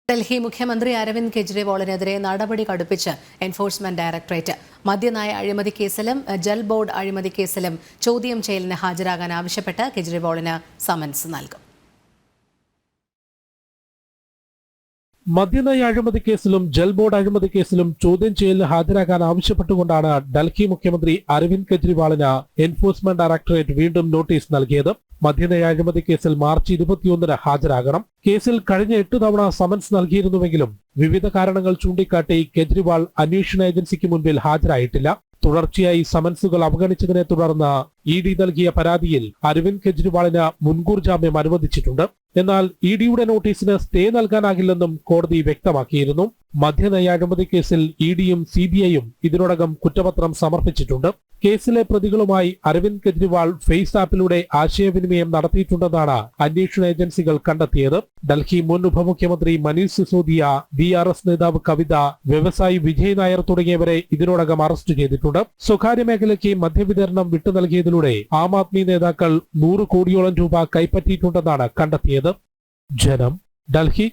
ഡൽഹി മുഖ്യമന്ത്രി അരവിന്ദ് കെജ്രിവാളിനെതിരെ നടപടി കടുപ്പിച്ച് enforcement directorate മദ്യനയ അഴിമതി കേസിലും ജൽ ബോർഡ് അഴിമതി കേസിലും ചോദ്യം ചെയ്യലിന് ഹാജരാകാൻ ആവശ്യപ്പെട്ട് കെജ്രിവാളിന് സമൻസ് നൽകും. മദ്യനയ അഴിമതി കേസിലും ജൽ ബോർഡ് അഴിമതി കേസിലും ചോദ്യം ചെയ്യലിന് ഹാജരാകാൻ ആവശ്യപ്പെട്ടുകൊണ്ടാണ് ഡൽഹി മുഖ്യമന്ത്രി അരവിന്ദ് കെജ്രിവാളിന് എൻഫോഴ്സ്മെന്റ് ഡയറക്ടറേറ്റ് വീണ്ടും നോട്ടീസ് നൽകിയത്. മദ്യനയ അഴിമതി കേസിൽ മാർച്ച് 21 ഹാജരാകണം. കേസിൽ കഴിഞ്ഞ 8 തവണ സമൻസ് നൽകിയിരുന്നുവെങ്കിലും വിവിധ കാരണങ്ങൾ ചൂണ്ടിക്കാട്ടി കെജ്രിവാൾ അന്വേഷണ ഏജൻസിക്ക് മുൻപിൽ ഹാജരായിട്ടില്ല. തുടർച്ചയായി സമൻസുകൾ അവഗണിച്ചതിനെ തുടർന്ന് ED നൽകിയ പരാതിയിൽ അരവിന്ദ് കെജ്രിവാളിന് മുൻകൂർ ജാമ്യം അനുവദിച്ചിട്ടുണ്ട്. എന്നാൽ EDയുടെ നോട്ടീസിന് സ്റ്റേ നൽകാനാകില്ലെന്നും കോടതി വ്യക്തമാക്കിയിരുന്നു. മദ്യനയ അഴിമതി കേസിൽ EDയും CBIയും ഇതിനോടകം കുറ്റപത്രം സമർപ്പിച്ചിട്ടുണ്ട്. കേസിലെ പ്രതികളുമായി അരവിന്ദ് കെജ്രിവാൾ ഫേസ് ആപ്പിലൂടെ ആശയവിനിമയം നടത്തിയിട്ടുണ്ടെന്നാണ് അന്വേഷണ ഏജൻസികൾ കണ്ടെത്തിയത്. ഡൽഹി മുൻ ഉപമുഖ്യമന്ത്രി മനീഷ് സിസോദിയ, BRS നേതാവ് കവിത, വ്യവസായി വിജയ് നായർ തുടങ്ങിയവരെ ഇതിനോടകം അറസ്റ്റ് ചെയ്തിട്ടുണ്ട്. സ്വകാര്യ മേഖലയ്ക്ക് മദ്യവിതരണം വിട്ടു നൽകിയതിലൂടെ ആം ആദ്മി നേതാക്കൾ 100 കോടിയോളം രൂപ കൈപ്പറ്റിയിട്ടുണ്ടെന്നാണ് കണ്ടെത്തിയത്. ജനം, ഡൽഹി.